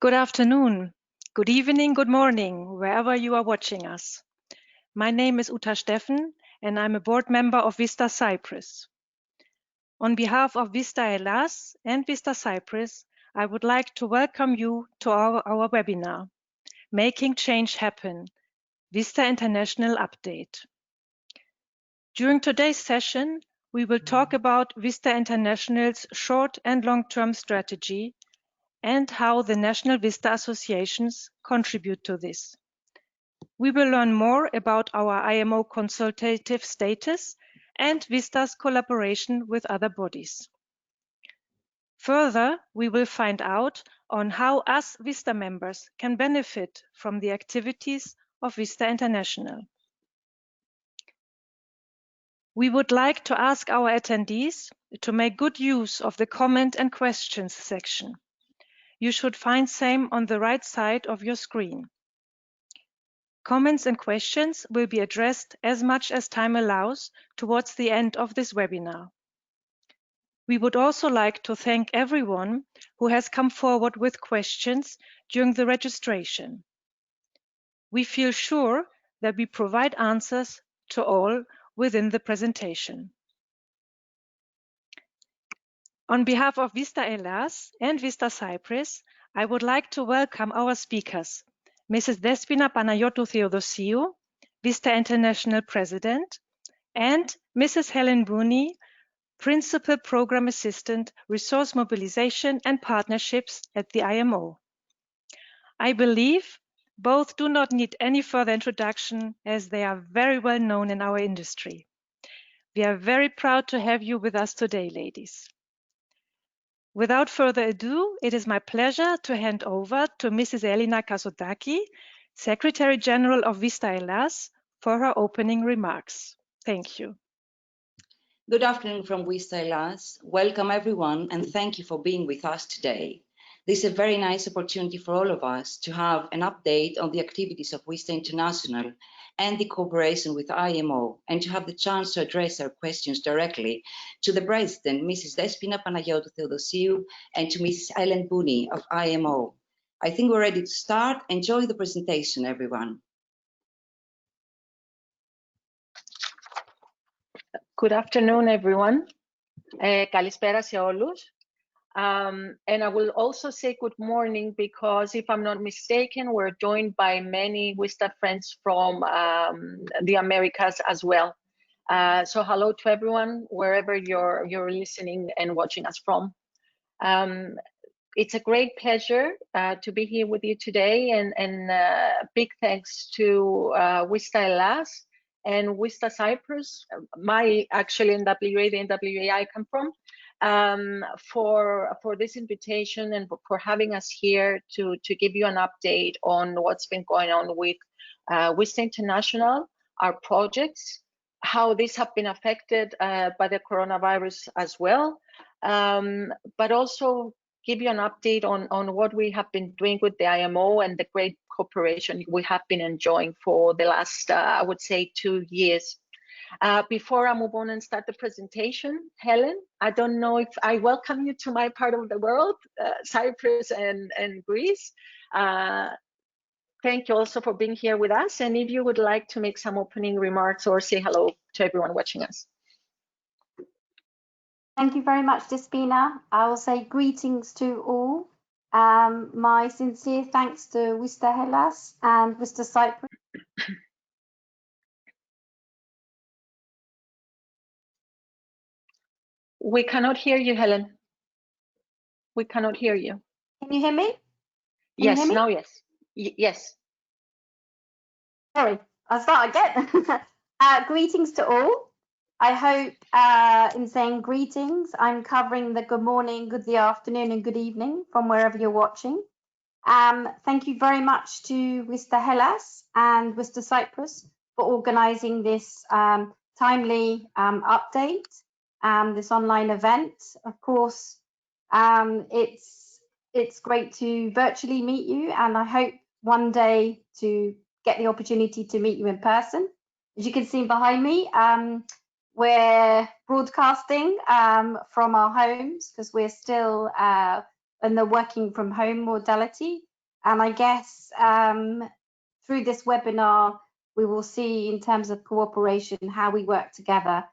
Good afternoon, good evening, good morning, wherever you are watching us. My name is Uta Steffen, and I'm a board member of WISTA Cyprus. On behalf of WISTA Hellas and WISTA Cyprus, I would like to welcome you to our webinar, Making Change Happen, WISTA International Update. During today's session, we will talk about WISTA International's short and long-term strategy and how the National WISTA Associations contribute to this. We will learn more about our IMO consultative status and WISTA's collaboration with other bodies. Further, we will find out on how us WISTA members can benefit from the activities of WISTA International. We would like to ask our attendees to make good use of the comment and questions section. You should find same on the right side of your screen. Comments and questions will be addressed as much as time allows towards the end of this webinar. We would also like to thank everyone who has come forward with questions during the registration. We feel sure that we provide answers to all within the presentation. On behalf of WISTA Hellas and WISTA Cyprus, I would like to welcome our speakers, Mrs. Despina Panayiotou Theodosiou, WISTA International President, and Mrs. Helen Buni, Principal Program Assistant, Resource Mobilization and Partnerships at the IMO. I believe both do not need any further introduction as they are very well known in our industry. We are very proud to have you with us today, ladies. Without further ado, it is my pleasure to hand over to Mrs. Elina Kasotaki, Secretary General of WISTA Hellas, for her opening remarks. Thank you. Good afternoon from WISTA Hellas. Welcome everyone and thank you for being with us today. This is a very nice opportunity for all of us to have an update on the activities of WISTA International and the cooperation with IMO, and to have the chance to address our questions directly to the President, Mrs. Despina Panayiotou Theodosiou, and to Mrs. Helen Buni of IMO. I think we're ready to start. Enjoy the presentation, everyone. Good afternoon, everyone. Kalispera se όλους. And I will also say good morning because if I'm not mistaken, we're joined by many WISTA friends from the Americas as well. So hello to everyone, wherever you're listening and watching us from. It's a great pleasure to be here with you today, and big thanks to WISTA Hellas and WISTA Cyprus, actually NWA, the NWA I come from, for this invitation and for having us here to give you an update on what's been going on with WISTA International, our projects, how these have been affected by the coronavirus as well, but also give you an update on what we have been doing with the IMO and the great cooperation we have been enjoying for the last, I would say, 2 years. Before I move on and start the presentation, Helen, I don't know if I welcome you to my part of the world, Cyprus and Greece. Thank you also for being here with us. And if you would like to make some opening remarks or say hello to everyone watching us. Thank you very much, Despina. I will say greetings to all. My sincere thanks to WISTA Hellas and WISTA Cyprus. We cannot hear you, Helen. We cannot hear you. Can you hear me? Yes, now yes. Yes. Sorry, I'll start again. Greetings to all. I hope in saying greetings, I'm covering the good morning, good afternoon, and good evening from wherever you're watching. Thank you very much to WISTA Hellas and WISTA Cyprus for organizing this timely update, this online event. Of course, it's great to virtually meet you, and I hope one day to get the opportunity to meet you in person. As you can see behind me, we're broadcasting from our homes because we're still in the working from home modality. And I guess through this webinar, we will see in terms of cooperation how we work together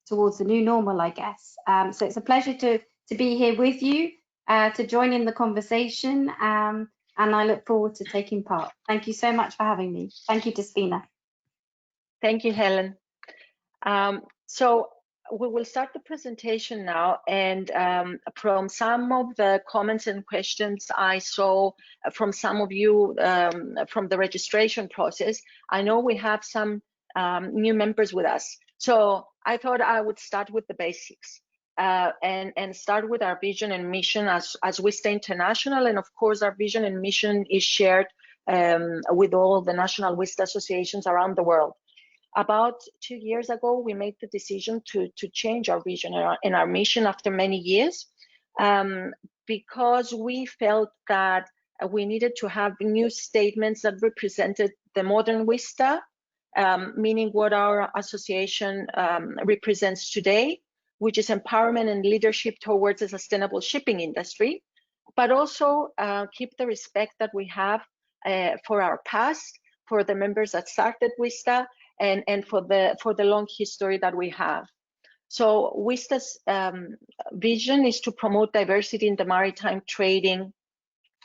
towards the new normal, I guess. So it's a pleasure to be here with you, to join in the conversation, and I look forward to taking part. Thank you so much for having me. Thank you, Despina. Thank you, Helen. So we will start the presentation now, and from some of the comments and questions I saw from some of you from the registration process, I know we have some new members with us. So I thought I would start with the basics and start with our vision and mission as WISTA International. And of course, our vision and mission is shared with all the National WISTA Associations around the world. About 2 years ago, we made the decision to change our vision and our mission after many years, because we felt that we needed to have new statements that represented the modern WISTA, meaning what our association represents today, which is empowerment and leadership towards a sustainable shipping industry, but also keep the respect that we have for our past, for the members that started WISTA, and for the long history that we have. So WISTA's vision is to promote diversity in the maritime trading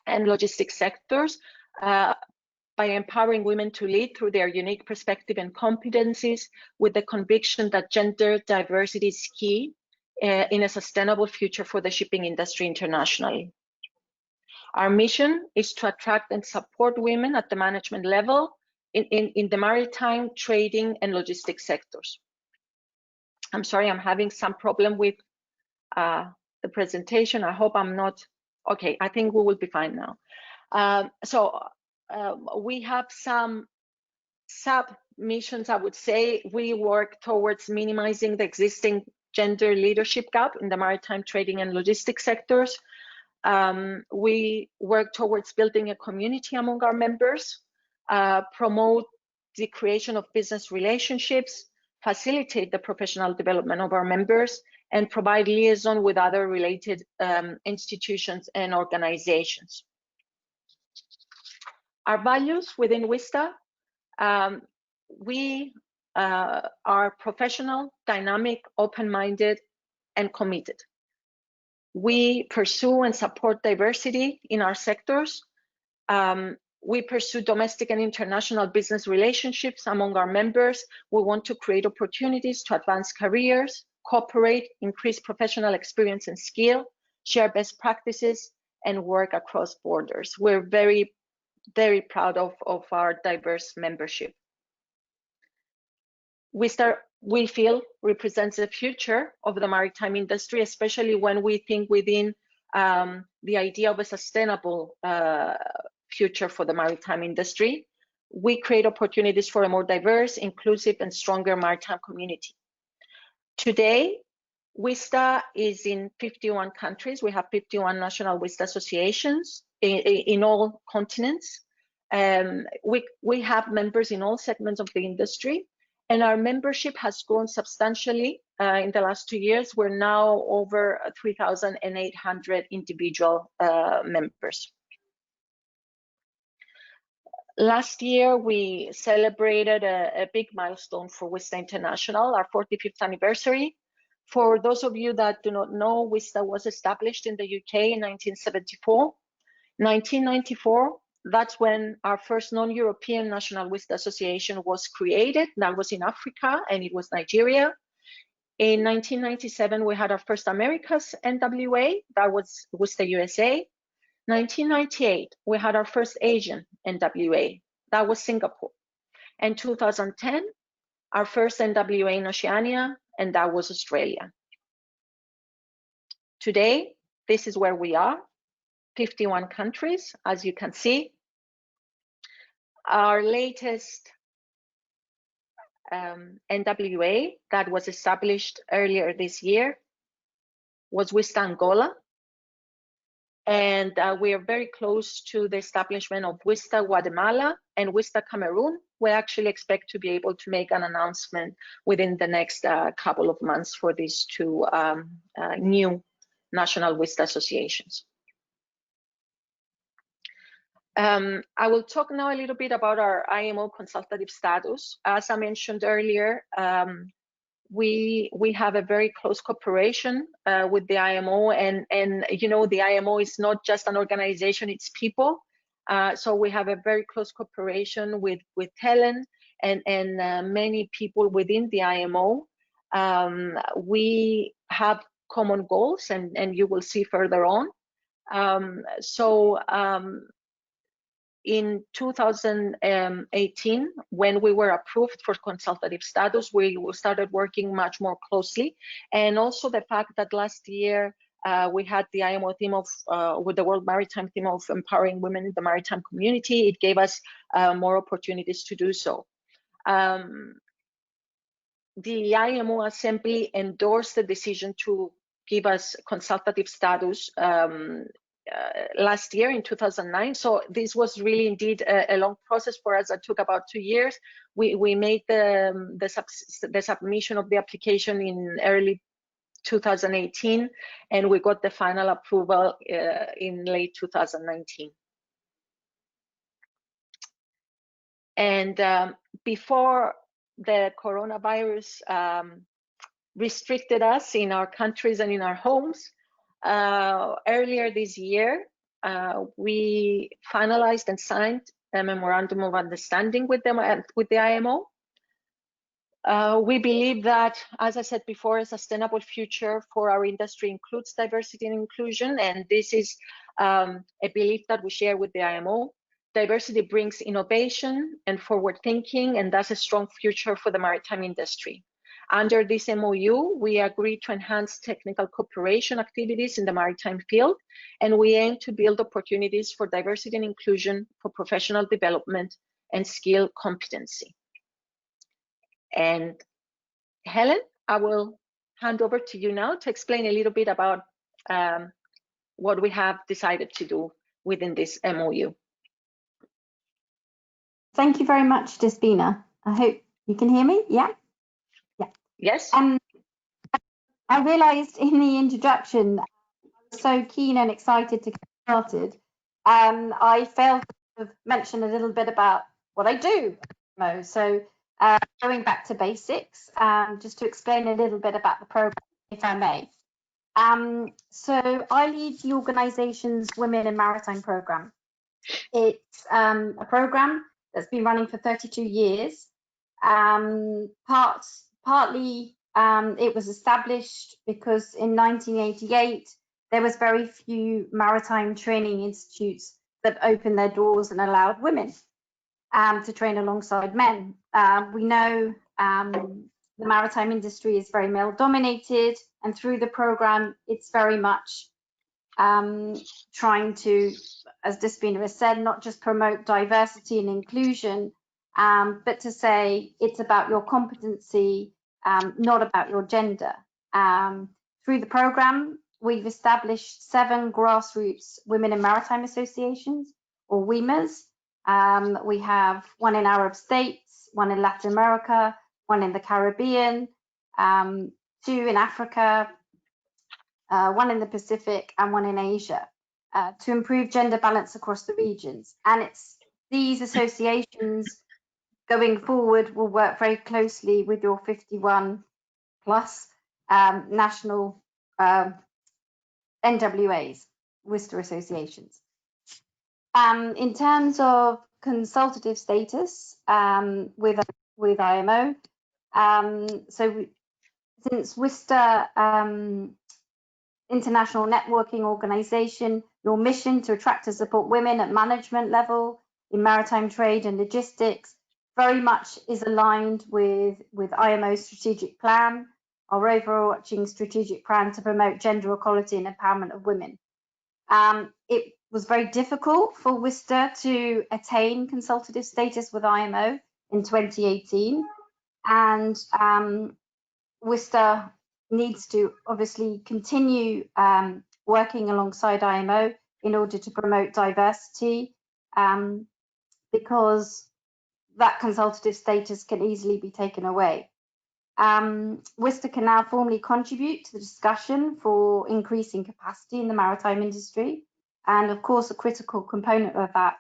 and logistics sectors by empowering women to lead through their unique perspective and competencies, with the conviction that gender diversity is key in a sustainable future for the shipping industry internationally. Our mission is to attract and support women at the management level in the maritime, trading, and logistics sectors. I'm sorry, I'm having some problem with the presentation. I hope I'm not, okay, I think we will be fine now. We have some sub-missions, I would say. We work towards minimizing the existing gender leadership gap in the maritime, trading, and logistics sectors. We work towards building a community among our members, promote the creation of business relationships, facilitate the professional development of our members, and provide liaison with other related institutions and organizations. Our values within WISTA, we are professional, dynamic, open-minded, and committed. We pursue and support diversity in our sectors. We pursue domestic and international business relationships among our members. We want to create opportunities to advance careers, cooperate, increase professional experience and skill, share best practices, and work across borders. We're very, very proud of our diverse membership. WISTA, we feel, represents the future of the maritime industry, especially when we think within the idea of a sustainable future for the maritime industry. We create opportunities for a more diverse, inclusive, and stronger maritime community. Today, WISTA is in 51 countries. We have 51 national WISTA associations in all continents. We have members in all segments of the industry, and our membership has grown substantially in the last 2 years. We're now over 3,800 individual members. Last year, we celebrated a big milestone for WISTA International, our 45th anniversary. For those of you that do not know, WISTA was established in the UK in 1974. 1994, that's when our first non-European National WISTA Association was created. That was in Africa, and it was Nigeria. In 1997, we had our first Americas NWA, that was WISTA USA. 1998, we had our first Asian NWA, that was Singapore. And 2010, our first NWA in Oceania, and that was Australia. Today, this is where we are, 51 countries, as you can see. Our latest NWA that was established earlier this year was WISTA Angola. And we are very close to the establishment of WISTA Guatemala and WISTA Cameroon. We actually expect to be able to make an announcement within the next couple of months for these two new national WISTA associations. I will talk now a little bit about our IMO consultative status. As I mentioned earlier, we have a very close cooperation with the IMO, and you know, the IMO is not just an organization, it's people. So we have a very close cooperation with Helen and many people within the IMO. We have common goals, and you will see further on. In 2018, when we were approved for consultative status, we started working much more closely. And also the fact that last year we had the IMO theme of, with the World Maritime theme of empowering women in the maritime community, it gave us more opportunities to do so. The IMO Assembly endorsed the decision to give us consultative status last year in 2009. So this was really indeed a long process for us that took about 2 years. We made the submission of the application in early 2018, and we got the final approval in late 2019. And before the coronavirus restricted us in our countries and in our homes, earlier this year, we finalized and signed a memorandum of understanding with the IMO. We believe that, as I said before, a sustainable future for our industry includes diversity and inclusion, and this is a belief that we share with the IMO. Diversity brings innovation and forward thinking, and thus a strong future for the maritime industry. Under this MOU, we agreed to enhance technical cooperation activities in the maritime field, and we aim to build opportunities for diversity and inclusion, for professional development and skill competency. And Helen, I will hand over to you now to explain a little bit about what we have decided to do within this MOU. Thank you very much, Despina. I hope you can hear me. Yeah. Yes. I realised in the introduction, I was so keen and excited to get started. I failed to mention a little bit about what I do. So going back to basics, just to explain a little bit about the program, if I may. So I lead the organisation's Women in Maritime program. It's a program that's been running for 32 years. Partly it was established because in 1988 there was very few maritime training institutes that opened their doors and allowed women to train alongside men. We know the maritime industry is very male dominated, and through the program it's very much trying to, as Despina has said, not just promote diversity and inclusion, but to say it's about your competency, not about your gender. Through the program, we've established 7 grassroots women in maritime associations, or WIMAs. We have 1 in Arab states, 1 in Latin America, 1 in the Caribbean, 2 in Africa, 1 in the Pacific, and 1 in Asia, to improve gender balance across the regions. And it's these associations going forward will work very closely with your 51 plus national NWAs, WISTA associations. In terms of consultative status with IMO, so since WISTA International Networking Organisation, your mission to attract and support women at management level in maritime trade and logistics very much is aligned with IMO's strategic plan, our overarching strategic plan to promote gender equality and empowerment of women. It was very difficult for WISTA to attain consultative status with IMO in 2018, and WISTA needs to obviously continue working alongside IMO in order to promote diversity, because that consultative status can easily be taken away. WISTA can now formally contribute to the discussion for increasing capacity in the maritime industry, and of course a critical component of that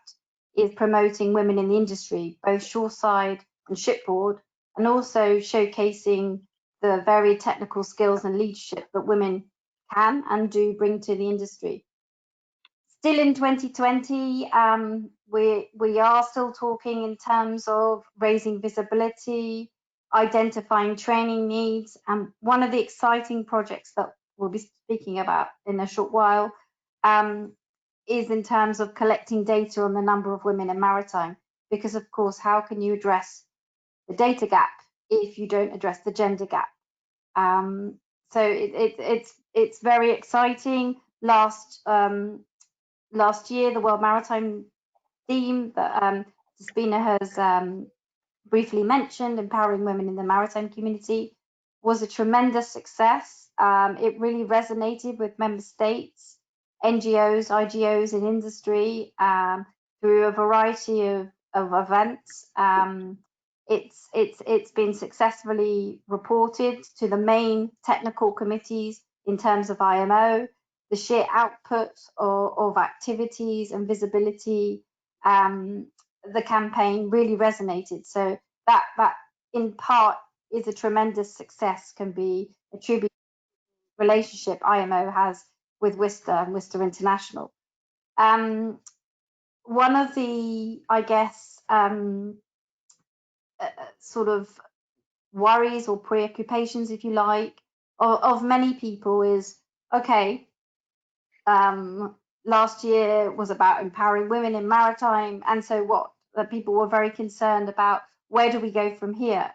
is promoting women in the industry, both shoreside and shipboard, and also showcasing the very technical skills and leadership that women can and do bring to the industry. Still in 2020, we are still talking in terms of raising visibility, identifying training needs, and one of the exciting projects that we'll be speaking about in a short while is in terms of collecting data on the number of women in maritime, because of course, how can you address the data gap if you don't address the gender gap? So it's very exciting. Last year, the World Maritime theme that Despina has briefly mentioned, empowering women in the maritime community, was a tremendous success. It really resonated with member states, NGOs, IGOs in industry through a variety of events. It's been successfully reported to the main technical committees in terms of IMO. The sheer output of activities and visibility, the campaign really resonated. So that in part is a tremendous success, can be attributed to the relationship IMO has with WISTA and WISTA International. One of the, I guess, sort of worries or preoccupations, if you like, of many people is, okay, last year was about empowering women in maritime, and so what? That people were very concerned about, where do we go from here?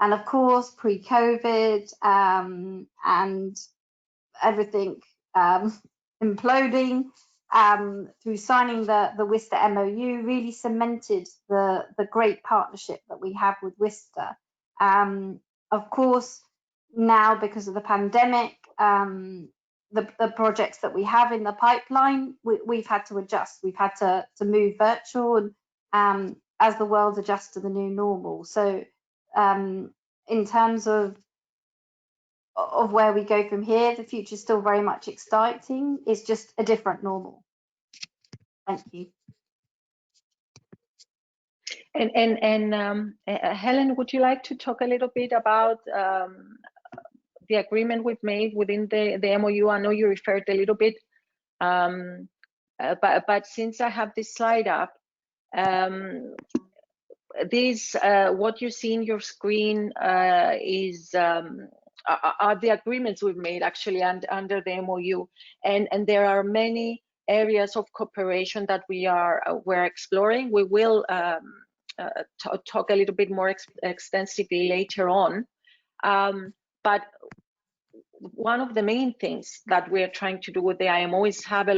And of course, pre-COVID and everything imploding, through signing the WISTA MOU, really cemented the great partnership that we have with WISTA. Of course, now because of the pandemic, the projects that we have in the pipeline, we've had to adjust. We've had to move virtual as the world adjusts to the new normal. So in terms of where we go from here, the future is still very much exciting. It's just a different normal. Thank you. And Helen, would you like to talk a little bit about the agreement we've made within the MOU? I know you referred a little bit, but since I have this slide up, what you see in your screen is are the agreements we've made actually under the MOU, and there are many areas of cooperation that we're exploring. We will talk a little bit more extensively later on, but one of the main things that we're trying to do with the IMO is have a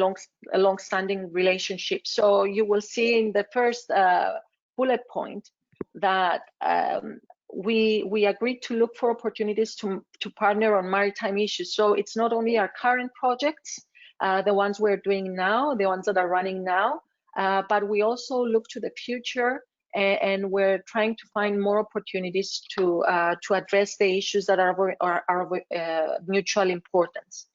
long-standing relationship. So you will see in the first bullet point that we agreed to look for opportunities to partner on maritime issues. So it's not only our current projects, the ones we're doing now, the ones that are running now, but we also look to the future, and we're trying to find more opportunities to address the issues that are of mutual importance.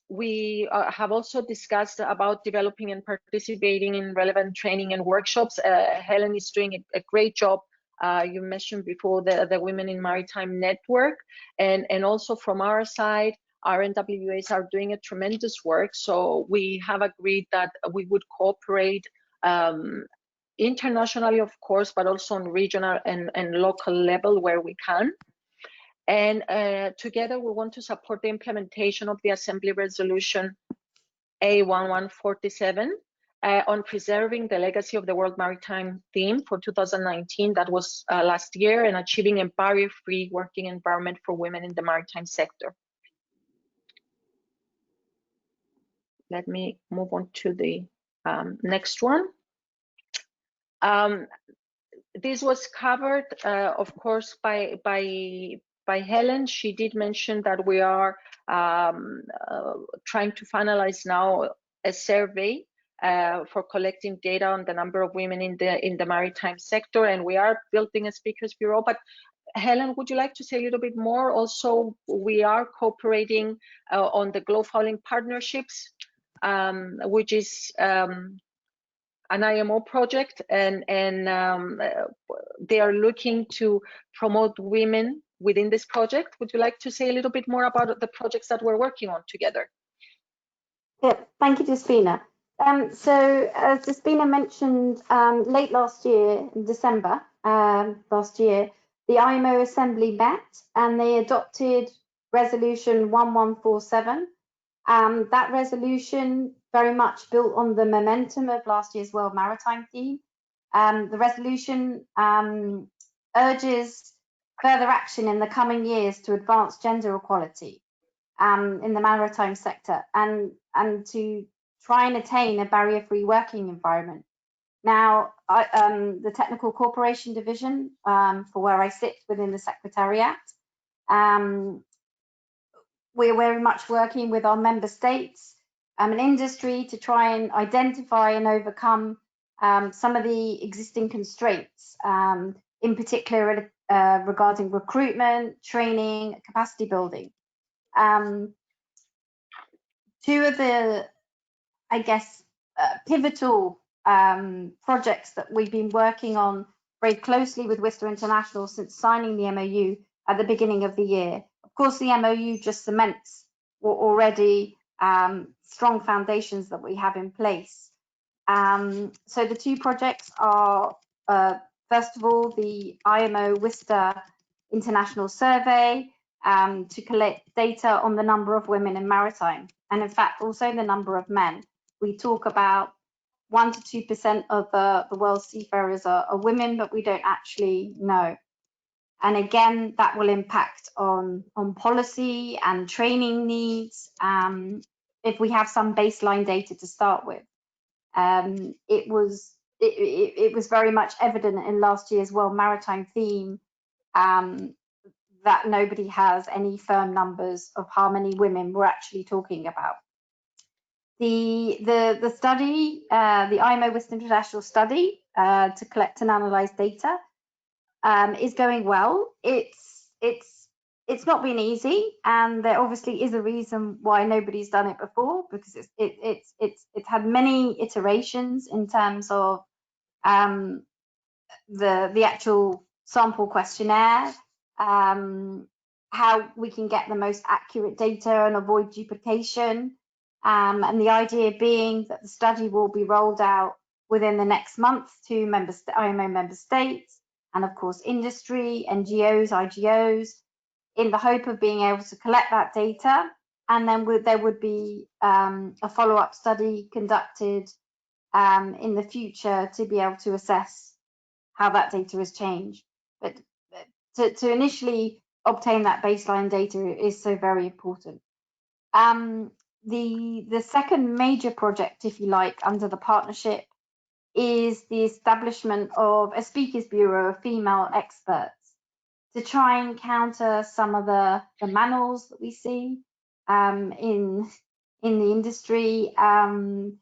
We have also discussed about developing and participating in relevant training and workshops. Helen is doing a great job. You mentioned before the Women in Maritime Network, and also from our side, our NWAs are doing a tremendous work. So we have agreed that we would cooperate internationally, of course, but also on regional and local level where we can. And together we want to support the implementation of the Assembly Resolution A1147 on preserving the legacy of the World Maritime Theme for 2019, that was last year, and achieving a barrier-free working environment for women in the maritime sector. Let me move on to the next one. This was covered, of course, by Helen. She did mention that we are trying to finalize now a survey for collecting data on the number of women in the maritime sector, and we are building a speakers bureau. But Helen, would you like to say a little bit more? Also, we are cooperating on the glow fouling partnerships, which is an IMO project, and they are looking to promote women within this project. Would you like to say a little bit more about the projects that we're working on together? Yeah, thank you, Despina. So as Despina mentioned, late last year, in December last year, the IMO Assembly met and they adopted Resolution 1147. That resolution very much built on the momentum of last year's World Maritime theme. The resolution urges further action in the coming years to advance gender equality in the maritime sector and to try and attain a barrier-free working environment. Now, the Technical Cooperation Division, for where I sit within the Secretariat, we're very much working with our member states and industry to try and identify and overcome some of the existing constraints, in particular regarding recruitment, training, capacity building. Two of the, I guess, pivotal projects that we've been working on very closely with WISTA International since signing the MOU at the beginning of the year. Of course, the MOU just cements what already strong foundations that we have in place. So the two projects are, first of all, the IMO WISTA International Survey to collect data on the number of women in maritime, and in fact also the number of men. We talk about 1 to 2% of the world's seafarers are women, but we don't actually know. And again, that will impact on policy and training needs if we have some baseline data to start with. It was very much evident in last year's World Maritime theme that nobody has any firm numbers of how many women we're actually talking about. The study, the IMO WISTA International study to collect and analyze data is going well. It's not been easy, and there obviously is a reason why nobody's done it before, because it's had many iterations in terms of the actual sample questionnaire, how we can get the most accurate data and avoid duplication, and the idea being that the study will be rolled out within the next month to IMO member states, and of course industry, NGOs, IGOs, in the hope of being able to collect that data, and then there would be a follow-up study conducted in the future to be able to assess how that data has changed. But to initially obtain that baseline data is so very important. The second major project, if you like, under the partnership is the establishment of a speakers bureau of female experts to try and counter some of the manuals that we see in the industry. IMO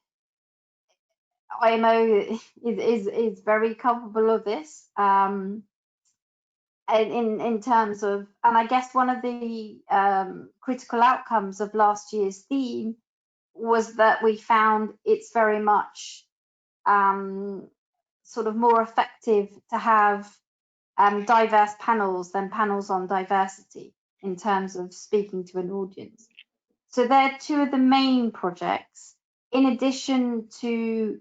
is very culpable of this in terms of, and I guess one of the critical outcomes of last year's theme was that we found it's very much sort of more effective to have diverse panels than panels on diversity in terms of speaking to an audience. So they're two of the main projects, in addition to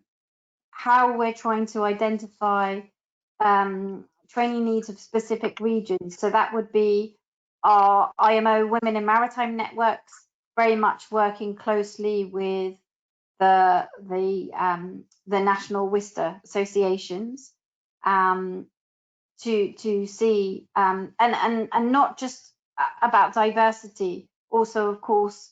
how we're trying to identify training needs of specific regions. So that would be our IMO Women in Maritime networks, very much working closely with the National WISTA Associations to see and not just about diversity, also of course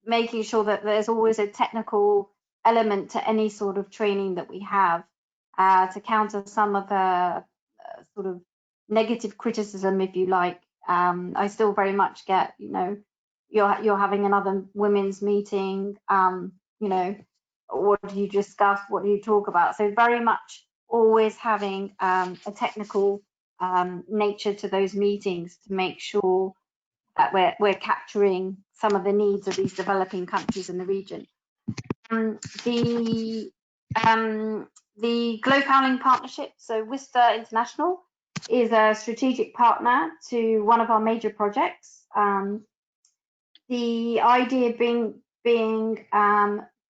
making sure that there's always a technical element to any sort of training that we have to counter some of the sort of negative criticism, if you like. I still very much get, you know, you're having another women's meeting, you know, what do you discuss, what do you talk about? So very much always having a technical nature to those meetings to make sure that we're capturing some of the needs of these developing countries in the region. the Glow Fouling Partnership, so WISTA International, is a strategic partner to one of our major projects. The idea being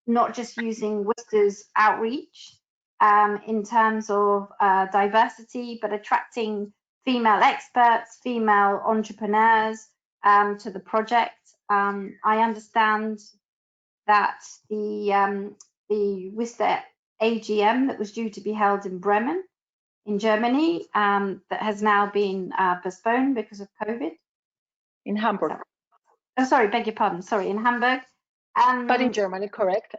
not just using WISTA's outreach in terms of diversity, but attracting female experts, female entrepreneurs to the project. I understand that the WISTA AGM that was due to be held in Bremen in Germany that has now been postponed because of COVID. In Hamburg. Oh, sorry, beg your pardon. Sorry, in Hamburg. But in Germany, correct.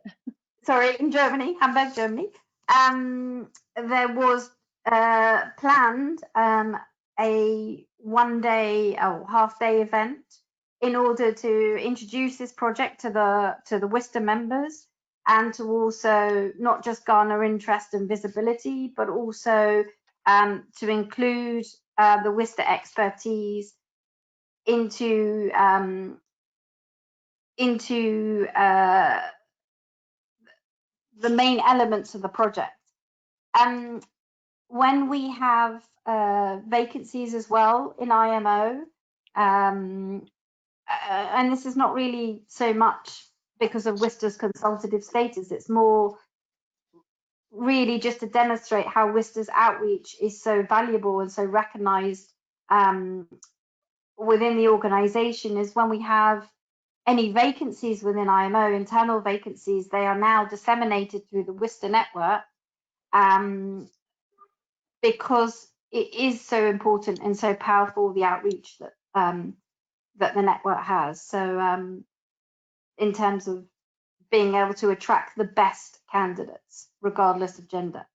Sorry, in Germany, Hamburg, Germany. There was planned a one-day or half-day event in order to introduce this project to the WISTA members and to also not just garner interest and visibility, but also to include the WISTA expertise into the main elements of the project. When we have vacancies as well in IMO, and this is not really so much because of WISTA's consultative status, it's more really just to demonstrate how WISTA's outreach is so valuable and so recognized within the organization, is when we have any vacancies within IMO, internal vacancies, they are now disseminated through the WISTA network because it is so important and so powerful, the outreach that that the network has. So in terms of being able to attract the best candidates, regardless of gender.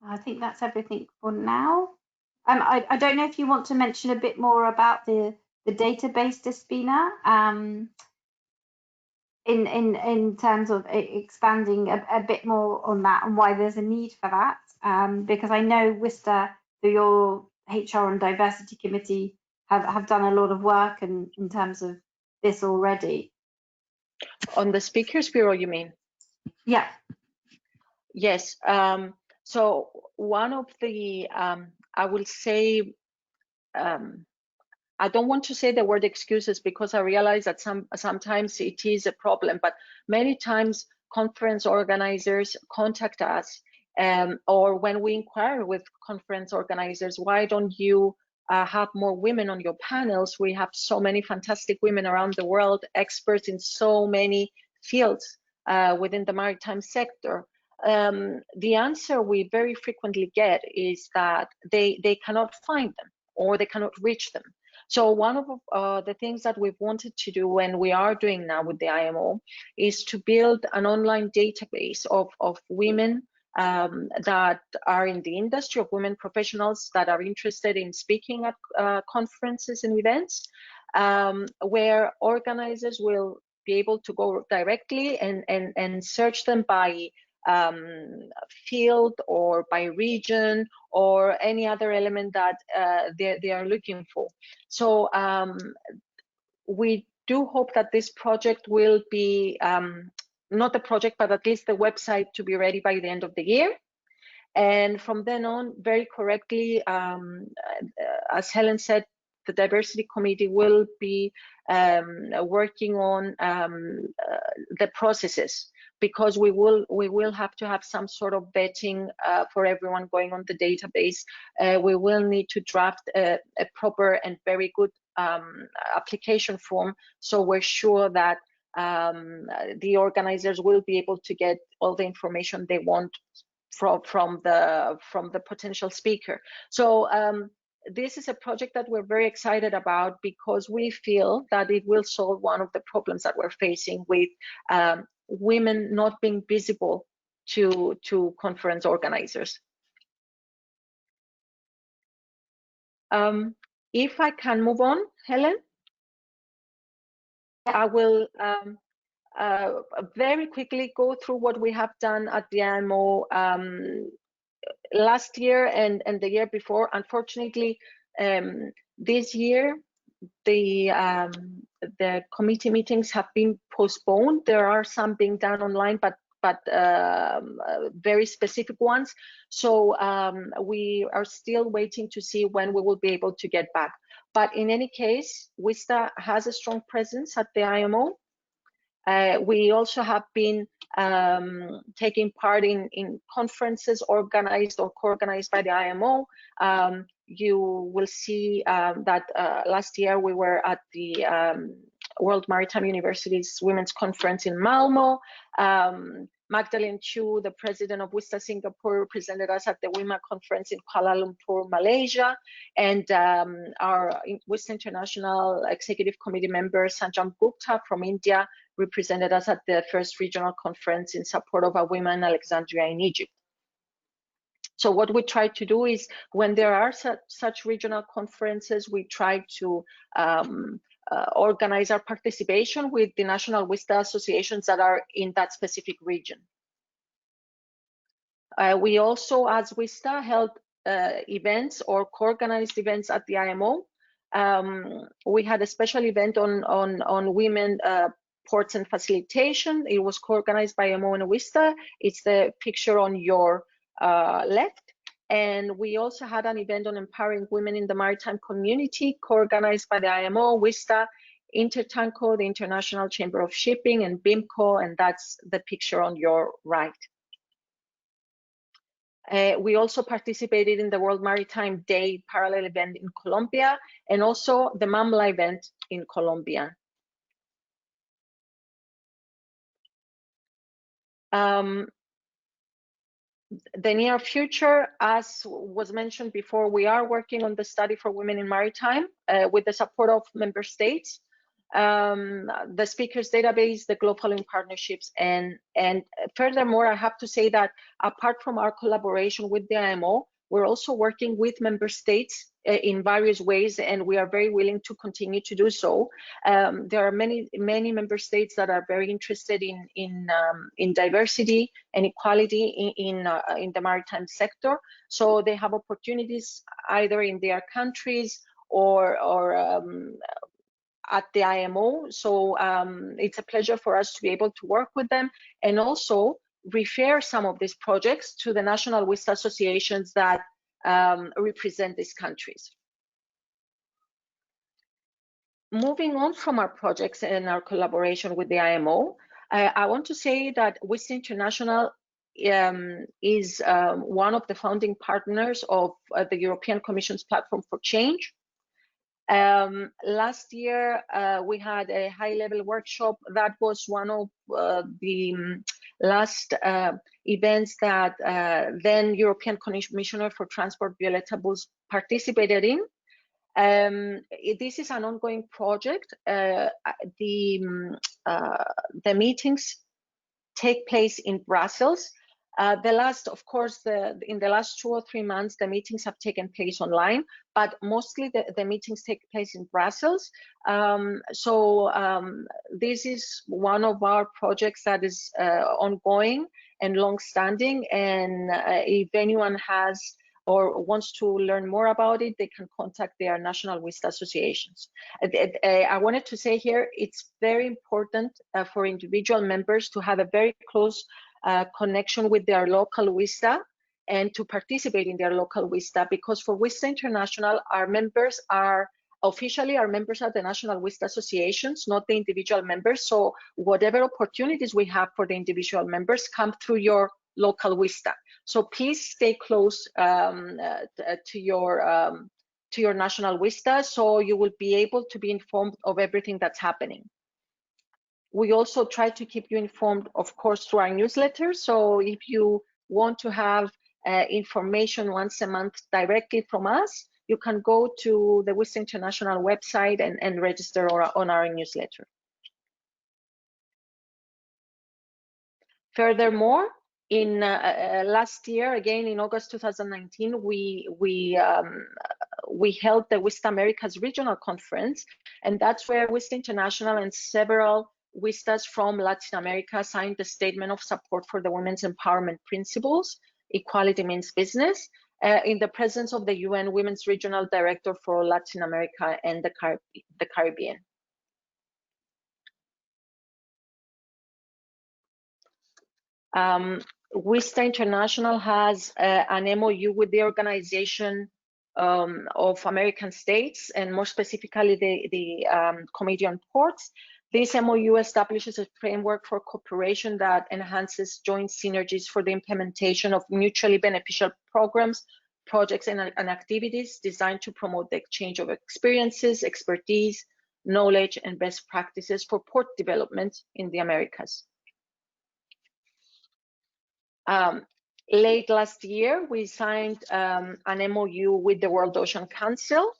I think that's everything for now. I don't know if you want to mention a bit more about the database, Despina, in terms of expanding a bit more on that and why there's a need for that, because I know WISTA, through your HR and Diversity Committee, have done a lot of work in terms of this already. On the Speakers Bureau, you mean? Yeah. Yes. So one of the, I will say, I don't want to say the word excuses because I realize that sometimes it is a problem, but many times conference organizers contact us, or when we inquire with conference organizers, why don't you have more women on your panels? We have so many fantastic women around the world, experts in so many fields within the maritime sector. The answer we very frequently get is that they cannot find them or they cannot reach them. So one of the things that we've wanted to do, and we are doing now with the IMO, is to build an online database of women that are in the industry, of women professionals that are interested in speaking at conferences and events, where organizers will be able to go directly and search them by field or by region or any other element that they are looking for. So we do hope that this project will be, not the project, but at least the website to be ready by the end of the year. And from then on, very correctly, as Helen said, the Diversity Committee will be working on the processes, because we will have to have some sort of vetting for everyone going on the database. We will need to draft a proper and very good application form, so we're sure that the organizers will be able to get all the information they want from the potential speaker. So this is a project that we're very excited about, because we feel that it will solve one of the problems that we're facing with women not being visible to conference organizers. If I can move on, Helen, I will very quickly go through what we have done at the IMO last year and the year before. Unfortunately, this year the the committee meetings have been postponed. There are some being done online, but very specific ones. So we are still waiting to see when we will be able to get back. But in any case, WISTA has a strong presence at the IMO. We also have been taking part in conferences organized or co-organized by the IMO. You will see that last year we were at the World Maritime University's Women's Conference in Malmo. Magdalene Chu, the president of WISTA Singapore, represented us at the WIMA conference in Kuala Lumpur, Malaysia. And our WISTA International Executive Committee member, Sanjam Gupta from India, represented us at the first regional conference in support of our women in Alexandria in Egypt. So what we try to do is, when there are such regional conferences, we try to organize our participation with the national WISTA associations that are in that specific region. We also, as WISTA, held events or co-organized events at the IMO. We had a special event on women ports and facilitation. It was co-organized by IMO and WISTA. It's the picture on your left. And we also had an event on empowering women in the maritime community, co-organized by the IMO, WISTA, Intertanko, the International Chamber of Shipping, and BIMCO, and that's the picture on your right. We also participated in the World Maritime Day parallel event in Colombia, and also the MAMLA event in Colombia. The near future, as was mentioned before, we are working on the study for women in maritime with the support of member states, the speakers database, the global following partnerships, and furthermore, I have to say that apart from our collaboration with the IMO, we're also working with member states in various ways, and we are very willing to continue to do so. There are many member states that are very interested in diversity and equality in the maritime sector. So they have opportunities either in their countries or at the IMO. So it's a pleasure for us to be able to work with them and also refer some of these projects to the national WISTA associations that represent these countries. Moving on from our projects and our collaboration with the IMO, I want to say that WISTA International is one of the founding partners of the European Commission's Platform for Change. Last year, we had a high-level workshop that was one of the last events that then European Commissioner for Transport Violeta Bulc participated in. This is an ongoing project. The meetings take place in Brussels. Of course, in the last 2 or 3 months, the meetings have taken place online, but mostly the meetings take place in Brussels. This is one of our projects that is ongoing and long-standing, and if anyone has or wants to learn more about it, they can contact their national WISTA associations. I wanted to say here, it's very important for individual members to have a very close connection with their local WISTA and to participate in their local WISTA, because for WISTA International, our members are officially members of the national WISTA associations, not the individual members. So whatever opportunities we have for the individual members come through your local WISTA. So please stay close to your national WISTA, so you will be able to be informed of everything that's happening. We also try to keep you informed, of course, through our newsletter. So if you want to have information once a month directly from us, you can go to the WISTA International website and register on our newsletter. Furthermore, in last year, again in August 2019, we held the WISTA Americas Regional Conference, and that's where WISTA International and several WISTAs from Latin America signed the Statement of Support for the Women's Empowerment Principles, Equality Means Business, in the presence of the UN Women's Regional Director for Latin America and the Caribbean. WISTA International has an MOU with the Organization of American States, and more specifically the Committee on Ports. This MOU establishes a framework for cooperation that enhances joint synergies for the implementation of mutually beneficial programs, projects, and activities designed to promote the exchange of experiences, expertise, knowledge, and best practices for port development in the Americas. Late last year, we signed an MOU with the World Ocean Council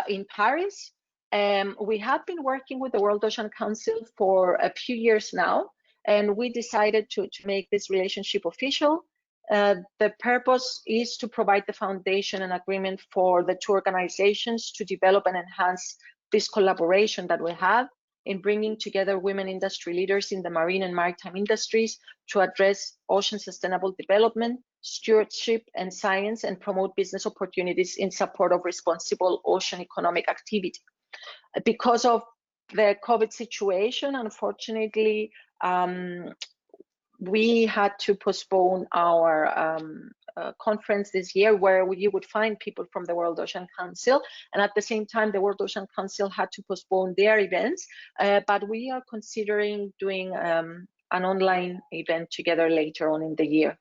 in Paris. We have been working with the World Ocean Council for a few years now, and we decided to make this relationship official. The purpose is to provide the foundation and agreement for the two organizations to develop and enhance this collaboration that we have in bringing together women industry leaders in the marine and maritime industries to address ocean sustainable development, stewardship, and science, and promote business opportunities in support of responsible ocean economic activity. Because of the COVID situation, unfortunately, we had to postpone our conference this year, where you would find people from the World Ocean Council, and at the same time the World Ocean Council had to postpone their events, but we are considering doing an online event together later on in the year.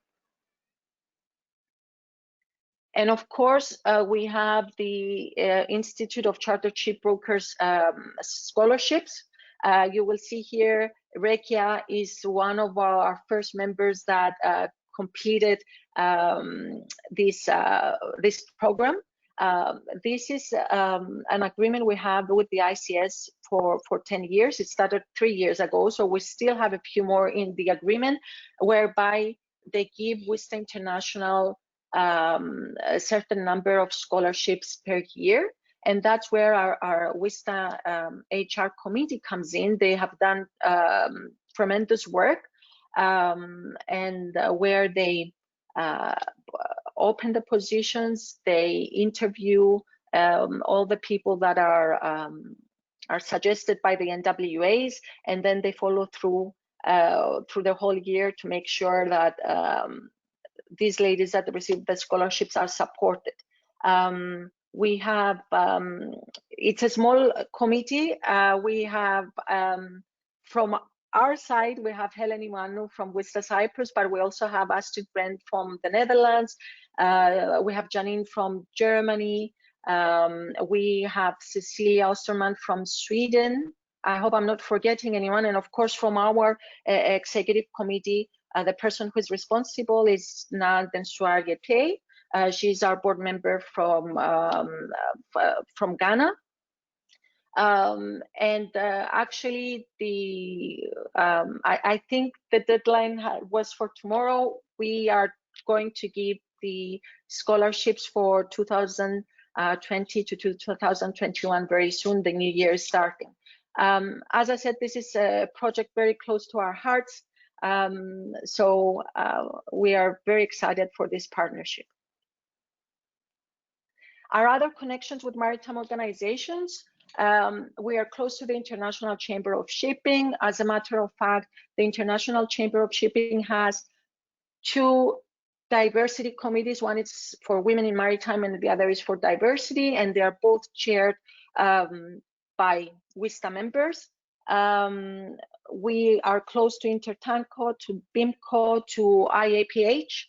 And of course, we have the Institute of Chartered Shipbrokers scholarships. You will see here, Rekia is one of our first members that completed this program. This is an agreement we have with the ICS for 10 years. It started 3 years ago, so we still have a few more in the agreement, whereby they give WISTA International a certain number of scholarships per year. And that's where our WISTA HR committee comes in. They have done tremendous work, and where they open the positions, they interview all the people that are suggested by the NWAs, and then they follow through the whole year to make sure that these ladies that receive the scholarships are supported. We have, it's a small committee. We have, from our side, we have Helen from WISTA Cyprus, but we also have Astrid Brent from the Netherlands. We have Janine from Germany. We have Cecilia Osterman from Sweden. I hope I'm not forgetting anyone. And of course, from our executive committee, the person who is responsible is Nad Densuar Yete. She's our board member from Ghana. Actually, I think the deadline was for tomorrow. We are going to give the scholarships for 2020 to 2021 very soon. The new year is starting. As I said, this is a project very close to our hearts. So we are very excited for this partnership. Our other connections with maritime organizations, we are close to the International Chamber of Shipping. As a matter of fact, the International Chamber of Shipping has 2 diversity committees. One is for women in maritime and the other is for diversity, and they are both chaired by WISTA members. We are close to Intertanco, to BIMCO, to IAPH.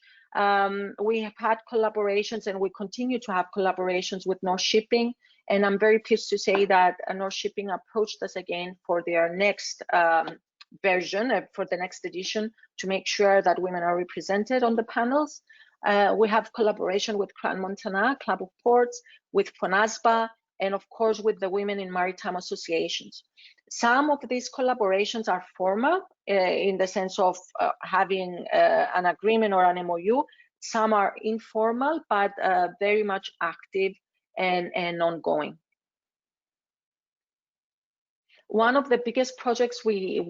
We have had collaborations, and we continue to have collaborations with North Shipping, and I'm very pleased to say that North Shipping approached us again for their next version, for the next edition, to make sure that women are represented on the panels. We have collaboration with Cran Montana, Club of Ports, with FONASBA, and of course with the Women in Maritime Associations. Some of these collaborations are formal in the sense of having an agreement or an MOU. Some are informal, but very much active and ongoing. One of the biggest projects we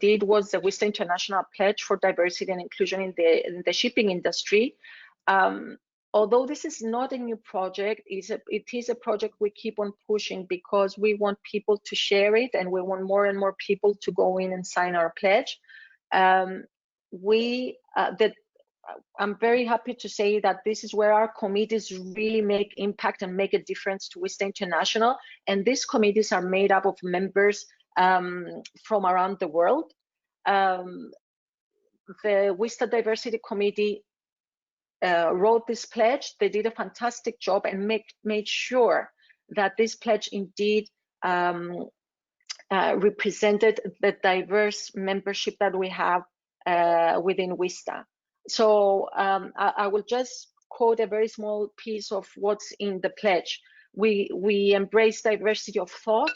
did was the WISTA International Pledge for Diversity and Inclusion in the shipping industry. Although this is not a new project, it is a project we keep on pushing because we want people to share it, and we want more and more people to go in and sign our pledge. I'm very happy to say that this is where our committees really make impact and make a difference to WISTA International. And these committees are made up of members from around the world. The WISTA Diversity Committee wrote this pledge. They did a fantastic job and made sure that this pledge indeed represented the diverse membership that we have within WISTA. So I will just quote a very small piece of what's in the pledge. We embrace diversity of thought,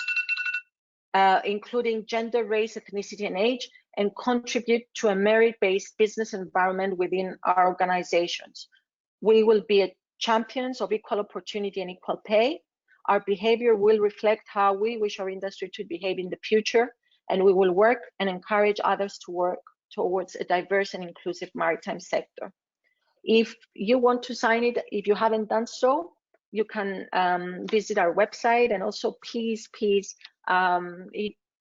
including gender, race, ethnicity, and age, and contribute to a merit-based business environment within our organizations. We will be champions of equal opportunity and equal pay. Our behavior will reflect how we wish our industry to behave in the future, and we will work and encourage others to work towards a diverse and inclusive maritime sector. If you want to sign it, if you haven't done so, you can visit our website, and also please, if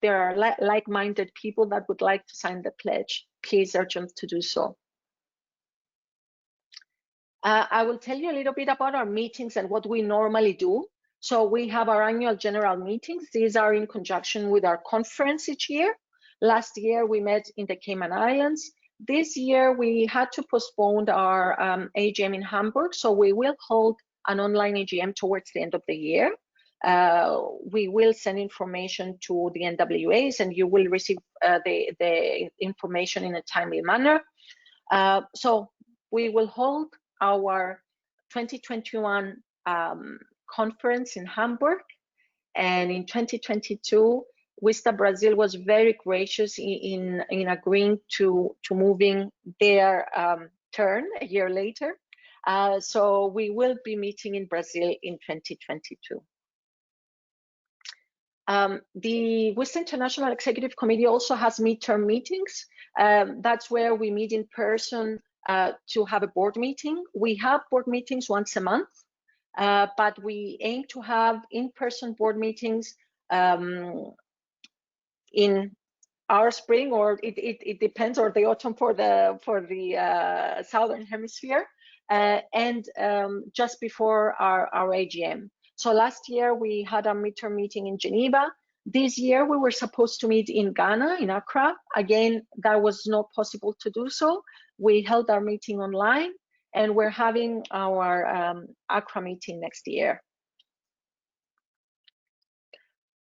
there are like-minded people that would like to sign the pledge, please urge them to do so. I will tell you a little bit about our meetings and what we normally do. So we have our annual general meetings. These are in conjunction with our conference each year. Last year we met in the Cayman Islands. This year we had to postpone our AGM in Hamburg, so we will hold an online AGM towards the end of the year. We will send information to the NWAs, and you will receive the information in a timely manner. So we will hold our 2021 conference in Hamburg, and in 2022 WISTA Brazil was very gracious in agreeing to moving their turn a year later. So we will be meeting in Brazil in 2022. The WISTA International Executive Committee also has midterm meetings. That's where we meet in person to have a board meeting. We have board meetings once a month, but we aim to have in-person board meetings in our spring, or it depends, or the autumn for the southern hemisphere, and just before our AGM. So last year we had a midterm meeting in Geneva. This year we were supposed to meet in Ghana, in Accra. Again, that was not possible to do so. We held our meeting online, and we're having our Accra meeting next year.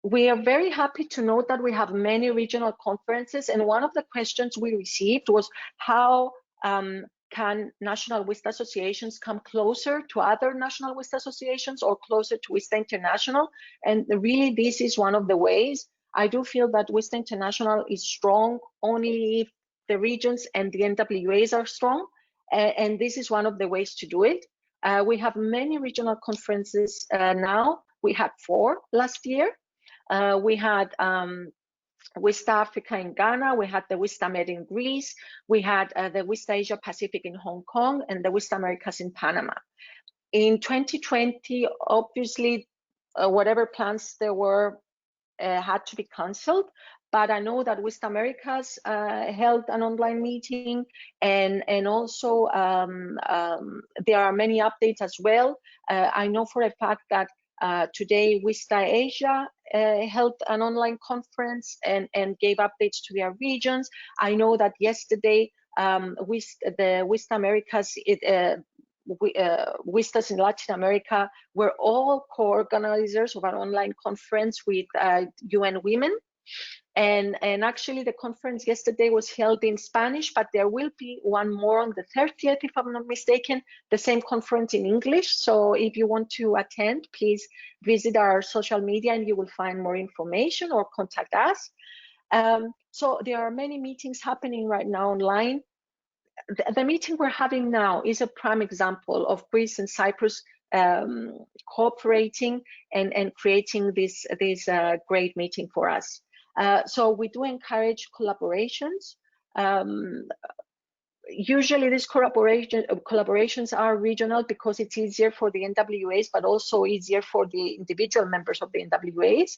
We are very happy to note that we have many regional conferences, and one of the questions we received was how can national WISTA associations come closer to other national WISTA associations or closer to WISTA International? And really, this is one of the ways. I do feel that WISTA International is strong only if the regions and the NWAs are strong, and this is one of the ways to do it. We have many regional conferences now. We had 4 last year. We had WISTA Africa in Ghana, we had the WISTA Med in Greece, we had the WISTA Asia Pacific in Hong Kong, and the WISTA Americas in Panama. In 2020, obviously, whatever plans there were had to be cancelled, but I know that WISTA Americas held an online meeting, and also there are many updates as well. I know for a fact that today WISTA Asia held an online conference and gave updates to their regions. I know that yesterday the WISTA Americas, WISTAs in Latin America were all co-organizers of an online conference with UN Women. And actually the conference yesterday was held in Spanish, but there will be one more on the 30th, if I'm not mistaken, the same conference in English. So if you want to attend, please visit our social media and you will find more information, or contact us. So there are many meetings happening right now online. The meeting we're having now is a prime example of Greece and Cyprus cooperating and creating this great meeting for us. So we do encourage collaborations. Usually these collaborations are regional because it's easier for the NWAs, but also easier for the individual members of the NWAs.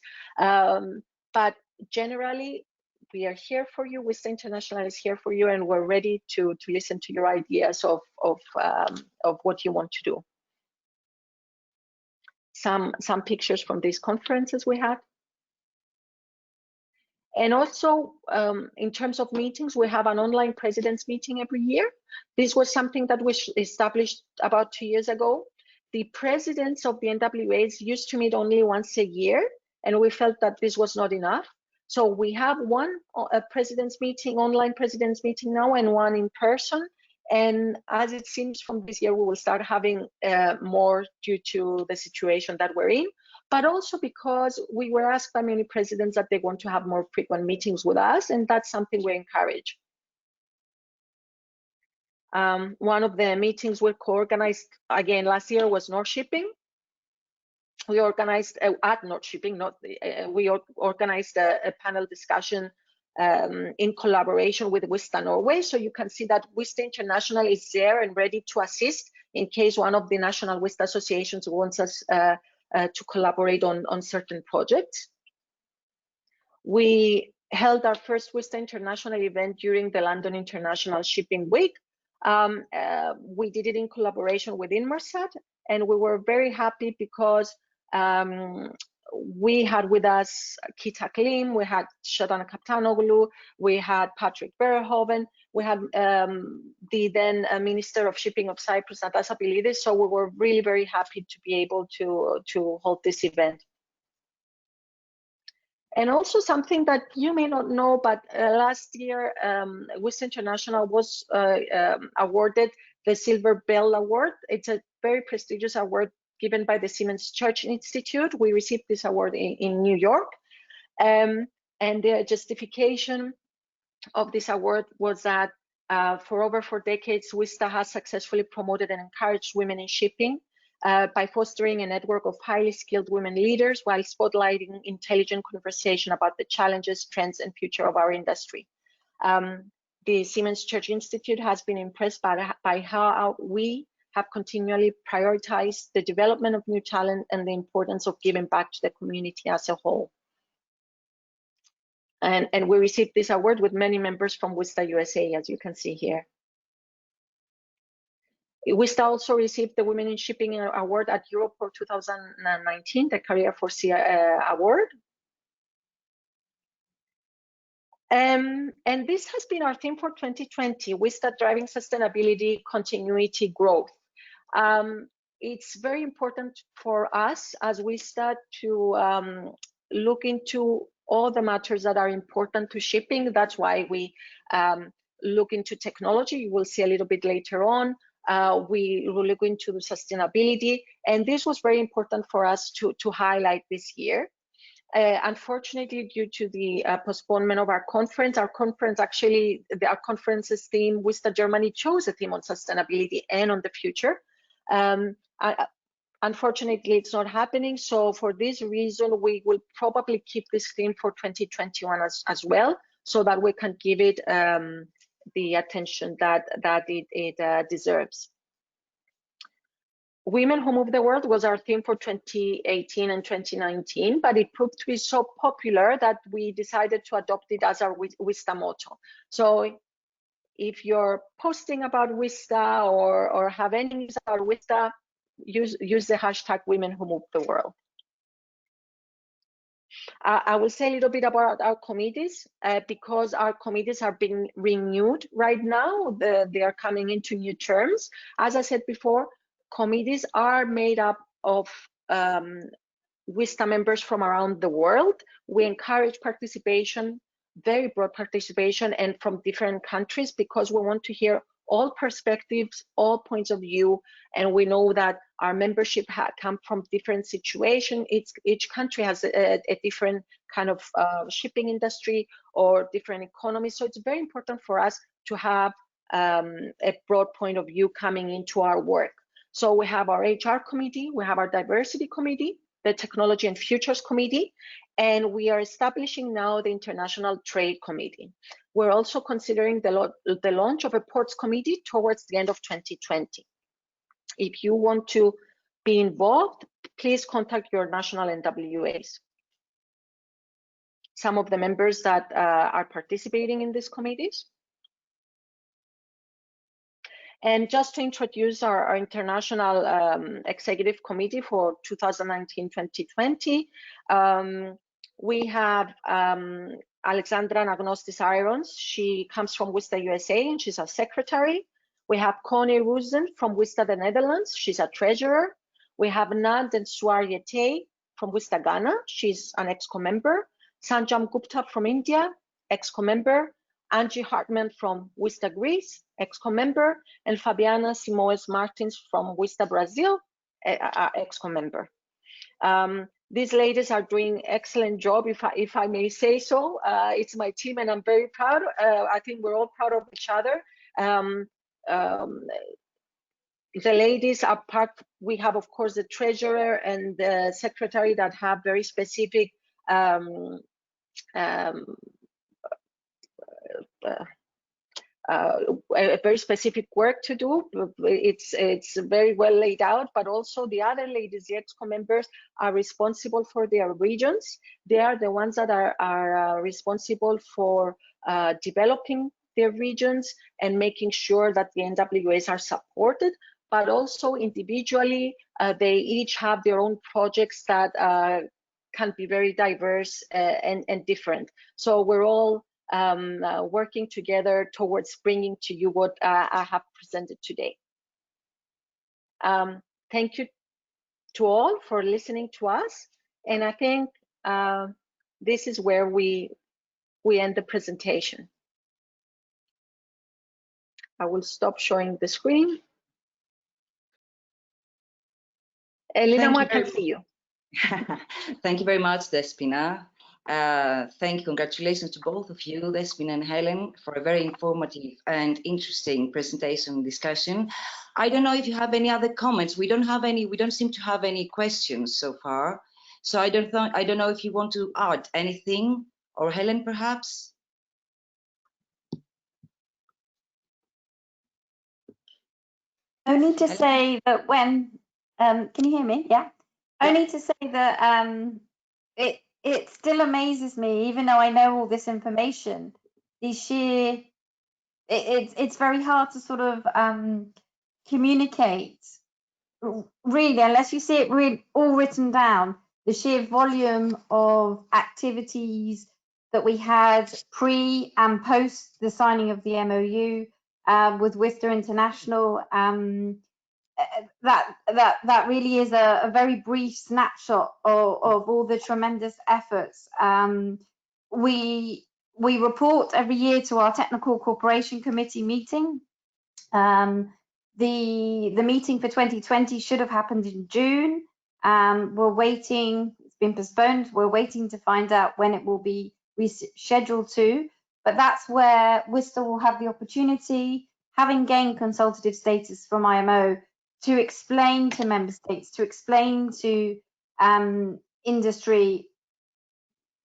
But generally, we are here for you. WISTA International is here for you, and we're ready to listen to your ideas of what you want to do. Some pictures from these conferences we had. And also, in terms of meetings, we have an online president's meeting every year. This was something that was established about 2 years ago. The presidents of the NWAs used to meet only once a year, and we felt that this was not enough. So we have one president's meeting, online president's meeting now, and one in person. And as it seems from this year, we will start having more due to the situation that we're in, but also because we were asked by many presidents that they want to have more frequent meetings with us, and that's something we encourage. One of the meetings we co-organized again last year was North Shipping. We organized at North Shipping, we organized a panel discussion in collaboration with WISTA Norway. So you can see that WISTA International is there and ready to assist in case one of the National WISTA Associations wants us to collaborate on certain projects. We held our first WISTA International event during the London International Shipping Week. We did it in collaboration with Inmarsat, and we were very happy because we had with us Kita Klim, we had Shadana Kaptanoglu, we had Patrick Verhoeven, we had the then Minister of Shipping of Cyprus, Natasha Pilidis. So we were really very happy to be able to hold this event. And also something that you may not know, but last year, WISTA International was awarded the Silver Bell Award. It's a very prestigious award given by the Siemens Church Institute. We received this award in New York. And the justification of this award was that for over 4 decades, WISTA has successfully promoted and encouraged women in shipping by fostering a network of highly skilled women leaders while spotlighting intelligent conversation about the challenges, trends, and future of our industry. The Siemens Church Institute has been impressed by how we have continually prioritized the development of new talent and the importance of giving back to the community as a whole. And we received this award with many members from WISTA USA, as you can see here. WISTA also received the Women in Shipping Award at Europort 2019, the Career for Sea Award. And this has been our theme for 2020, WISTA driving sustainability, continuity, growth. It's very important for us as WISTA to look into all the matters that are important to shipping. That's why we look into technology. You will see a little bit later on. We will look into sustainability, and this was very important for us to highlight this year. Unfortunately, due to the postponement of our conference's theme, WISTA Germany chose a theme on sustainability and on the future. Unfortunately, it's not happening. So for this reason, we will probably keep this theme for 2021 as well, so that we can give it the attention that it deserves. Women Who Move the World was our theme for 2018 and 2019, but it proved to be so popular that we decided to adopt it as our WISTA motto. So if you're posting about WISTA or have any news about WISTA, use the hashtag Women Who Move the World. I will say a little bit about our committees because our committees are being renewed right now. They are coming into new terms. As I said before, committees are made up of WISTA members from around the world. We encourage participation, very broad participation, and from different countries, because we want to hear all perspectives, all points of view, and we know that our membership come from different situations. Each country has a different kind of shipping industry or different economy, so it's very important for us to have a broad point of view coming into our work. So we have our HR committee, we have our diversity committee, the technology and futures committee, and we are establishing now the international trade committee. We're also considering the launch of a ports committee towards the end of 2020. If you want to be involved, please contact your national NWAs. some of the members that are participating in these committees. And just to introduce our international executive committee for 2019-2020, we have Alexandra Anagnostis Irons. She comes from WISTA USA and she's our secretary. We have Connie Rosen from WISTA the Netherlands. She's a treasurer. We have Nand and Swar Yete from WISTA Ghana. She's an EXCO member. Sanjam Gupta from India, EXCO member. Angie Hartman from WISTA Greece, EXCO member, and Fabiana Simoes Martins from WISTA Brazil, EXCO member. These ladies are doing excellent job, if I may say so. It's my team and I'm very proud. I think we're all proud of each other. The ladies are part, we have of course the treasurer and the secretary that have very specific very specific work to do. It's very well laid out, but also the other ladies, the EXCO members, are responsible for their regions. They are the ones that are responsible for developing their regions and making sure that the NWAs are supported, but also individually, they each have their own projects that can be very diverse and different. So we're all working together towards bringing to you what I have presented today. Thank you to all for listening to us. And I think this is where we end the presentation. I will stop showing the screen. Elena, I can see you. Thank you very much, Despina. Thank you. Congratulations to both of you, Despina and Helen, for a very informative and interesting presentation and discussion. I don't know if you have any other comments. We don't seem to have any questions so far. So I don't know if you want to add anything, or Helen, perhaps. Only to say that when, can you hear me? Yeah. Only to say that it still amazes me, even though I know all this information, it's very hard to sort of communicate, really, unless you see it all written down, the sheer volume of activities that we had pre and post the signing of the MOU with WISTA International. That really is a very brief snapshot of all the tremendous efforts. We report every year to our Technical Cooperation Committee meeting. The meeting for 2020 should have happened in June. We're waiting, it's been postponed. We're waiting to find out when it will be rescheduled to, but that's where WISTA will have the opportunity, having gained consultative status from IMO, to explain to member states, to explain to industry,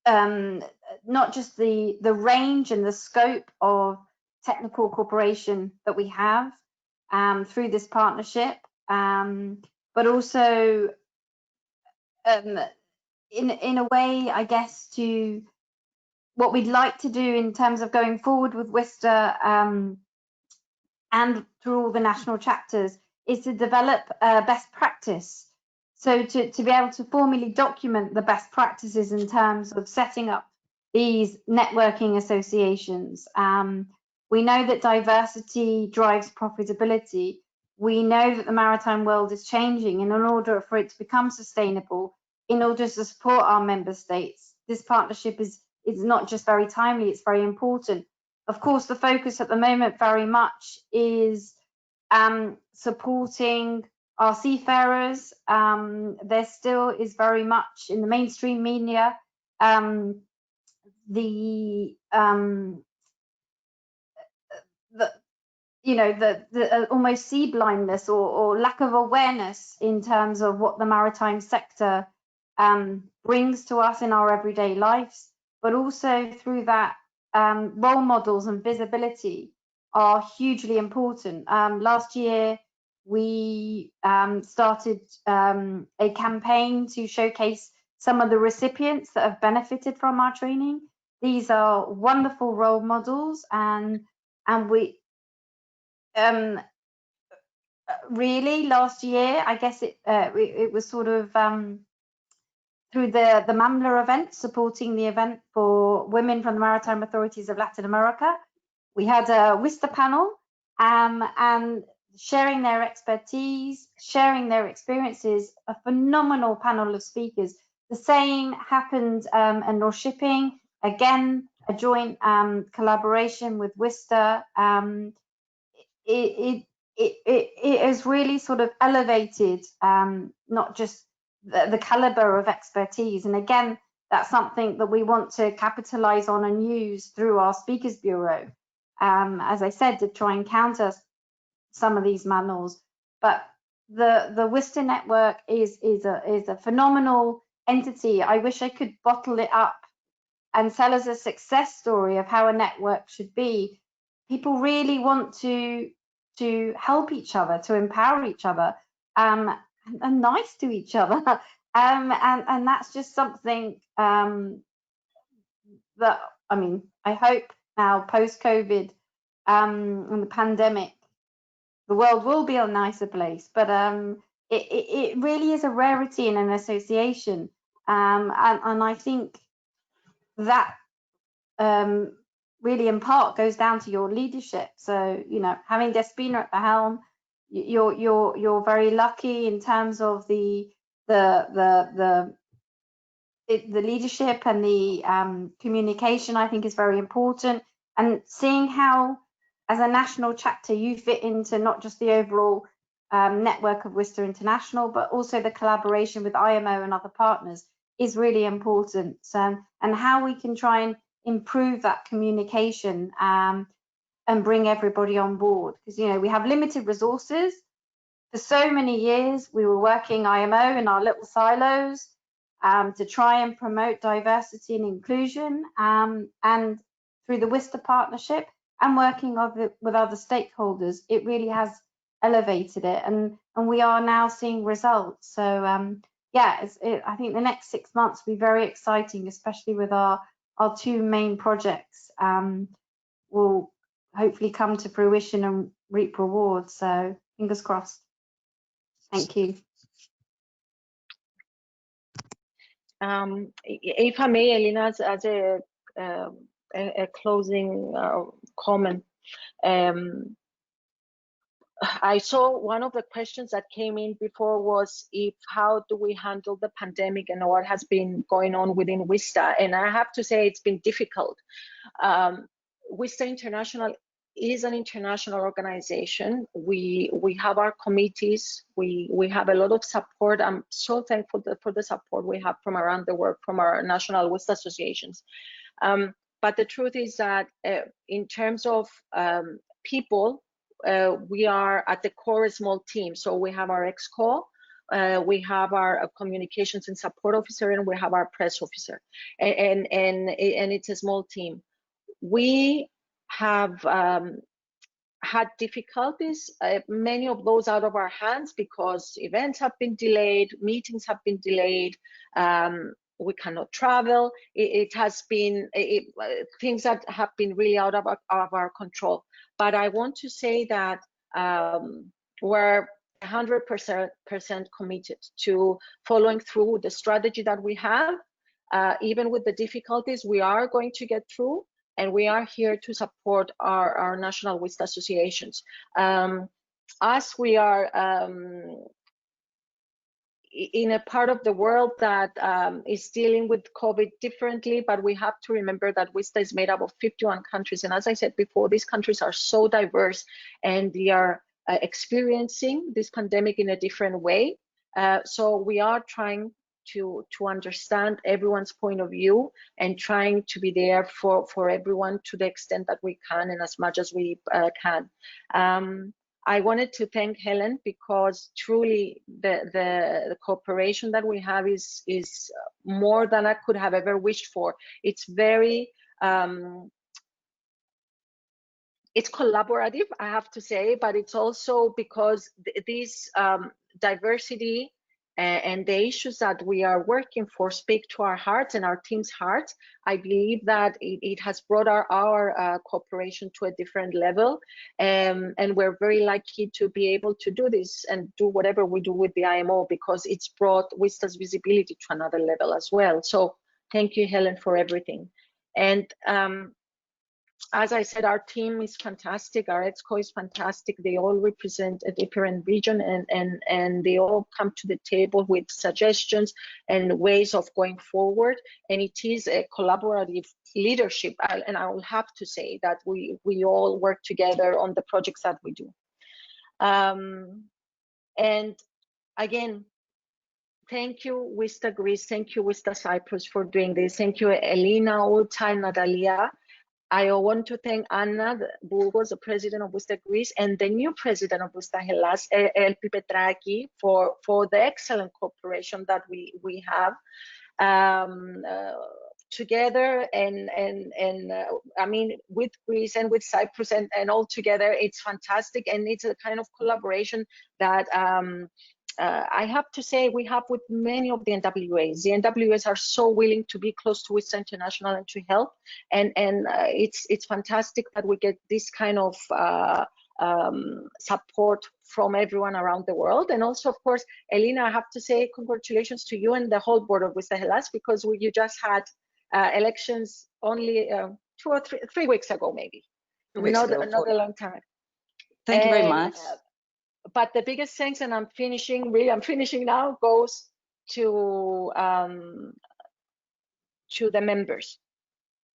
not just the range and the scope of technical cooperation that we have through this partnership, but also in a way, I guess, to what we'd like to do in terms of going forward with WISTA and through all the national chapters, is to develop best practice. So to be able to formally document the best practices in terms of setting up these networking associations. We know that diversity drives profitability. We know that the maritime world is changing, and in order for it to become sustainable, in order to support our member states, this partnership is not just very timely, it's very important. Of course, the focus at the moment very much is supporting our seafarers. There still is very much in the mainstream media the almost sea blindness or lack of awareness in terms of what the maritime sector brings to us in our everyday lives, but also through that role models and visibility are hugely important. Last year, we started a campaign to showcase some of the recipients that have benefited from our training. These are wonderful role models, and we really last year, I guess it was sort of through the MAMLA event, supporting the event for women from the Maritime Authorities of Latin America. We had a WISTA panel and sharing their expertise, sharing their experiences, a phenomenal panel of speakers. The same happened in North Shipping, again, a joint collaboration with WISTA. It has really sort of elevated not just the caliber of expertise. And again, that's something that we want to capitalize on and use through our Speakers Bureau, as I said, to try and counter some of these manuals. But the WISTA network is a phenomenal entity. I wish I could bottle it up and sell as a success story of how a network should be. People really want to help each other, to empower each other, and nice to each other. And that's just something that, I mean, I hope now post-COVID and the pandemic, the world will be a nicer place. But it really is a rarity in an association. And I think that really in part goes down to your leadership. So, you know, having Despina at the helm, you're very lucky in terms of the leadership and the communication. I think is very important, and seeing how as a national chapter you fit into not just the overall network of WISTA International, but also the collaboration with IMO and other partners is really important. So, and how we can try and improve that communication and bring everybody on board, because, you know, we have limited resources. For so many years we were working IMO in our little silos to try and promote diversity and inclusion, and through the WISTA partnership and working with other stakeholders, it really has elevated it, and we are now seeing results. So yeah, I think the next 6 months will be very exciting, especially with our two main projects will hopefully come to fruition and reap rewards. So fingers crossed. Thank you. If I may, Elena, as a closing comment, I saw one of the questions that came in before was how do we handle the pandemic and what has been going on within WISTA, and I have to say it's been difficult. WISTA International is an international organization. We have our committees. We have a lot of support. I'm so thankful for the support we have from around the world, from our National WISTA Associations. But the truth is that in terms of people, we are at the core a small team. So we have our exco, we have our communications and support officer, and we have our press officer, and it's a small team. We have had difficulties, many of those out of our hands, because events have been delayed, meetings have been delayed, we cannot travel. It has been things that have been really out of our control. But I want to say that we're 100% committed to following through with the strategy that we have. Even with the difficulties, we are going to get through, and we are here to support our national WISTA associations. As we are in a part of the world that is dealing with COVID differently, but we have to remember that WISTA is made up of 51 countries. And as I said before, these countries are so diverse, and they are experiencing this pandemic in a different way. So we are trying to understand everyone's point of view and trying to be there for everyone to the extent that we can and as much as we can. I wanted to thank Helen, because truly the cooperation that we have is more than I could have ever wished for. It's very it's collaborative, I have to say, but it's also because this diversity and the issues that we are working for speak to our hearts and our team's hearts. I believe that it has brought our cooperation to a different level, and we're very lucky to be able to do this and do whatever we do with the IMO, because it's brought WISTA's visibility to another level as well. So thank you, Helen, for everything. And as I said, our team is fantastic. Our EXCO is fantastic. They all represent a different region, and they all come to the table with suggestions and ways of going forward. And it is a collaborative leadership. And I will have to say that we all work together on the projects that we do. And again, thank you, WISTA Greece. Thank you, WISTA Cyprus, for doing this. Thank you, Elena, Uta, and Natalia. I want to thank Anna Burgos, the president of WISTA Greece, and the new president of WISTA Hellas, Elpi Petraki, for the excellent cooperation that we have together, and I mean, with Greece and with Cyprus and all together. It's fantastic, and it's a kind of collaboration that I have to say we have with many of the NWAs. The NWAs are so willing to be close to WISTA International and to help, and it's fantastic that we get this kind of support from everyone around the world. And also, of course, Elena, I have to say congratulations to you and the whole board of WISTA Hellas, because you just had elections only 2 or 3 weeks ago, maybe. Not a long time. Thank you very much. But the biggest thanks, and I'm finishing now, goes to the members,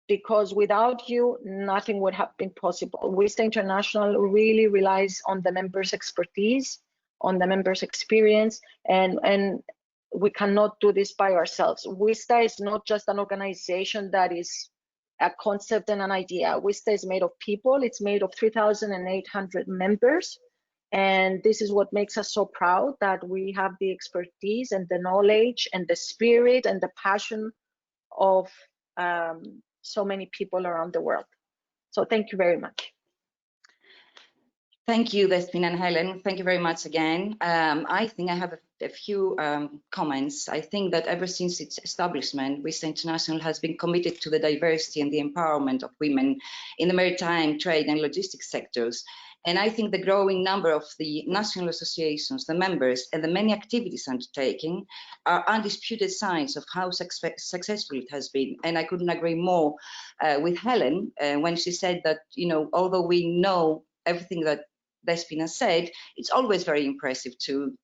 because without you, nothing would have been possible. WISTA International really relies on the members' expertise, on the members' experience, and we cannot do this by ourselves. WISTA is not just an organization that is a concept and an idea. WISTA is made of people. It's made of 3,800 members. And this is what makes us so proud, that we have the expertise and the knowledge and the spirit and the passion of so many people around the world. So thank you very much. Thank you, Despina and Helen. Thank you very much again. I think I have a few comments. I think that ever since its establishment, WISTA International has been committed to the diversity and the empowerment of women in the maritime, trade and logistics sectors. And I think the growing number of the national associations, the members, and the many activities undertaken are undisputed signs of how successful it has been. And I couldn't agree more with Helen when she said that, although we know everything that Despina said, it's always very impressive to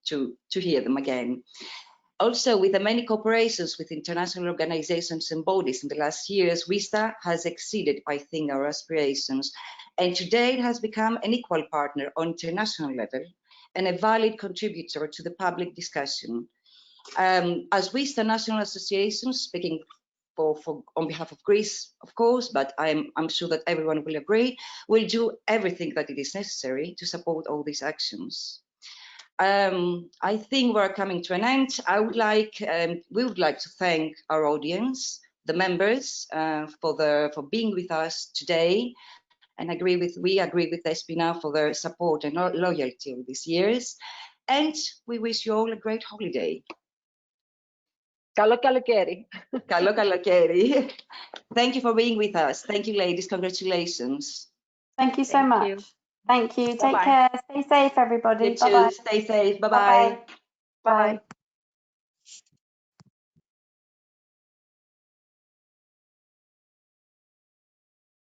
hear them again. Also, with the many cooperations with international organizations and bodies in the last years, WISTA has exceeded, I think, our aspirations. And today it has become an equal partner on international level and a valid contributor to the public discussion. As WISTA National Associations, speaking on behalf of Greece, of course, but I'm sure that everyone will agree, will do everything that it is necessary to support all these actions. I think we're coming to an end. We would like to thank our audience, the members, for being with us today, and we agree with Despina for their support and loyalty all these years. And we wish you all a great holiday. Καλό καλοκαίρι. Καλό καλοκαίρι. Thank you for being with us. Thank you, ladies. Congratulations. Thank you so much. Thank you. Take care. Stay safe, everybody. You too. Stay safe. Bye-bye. Bye.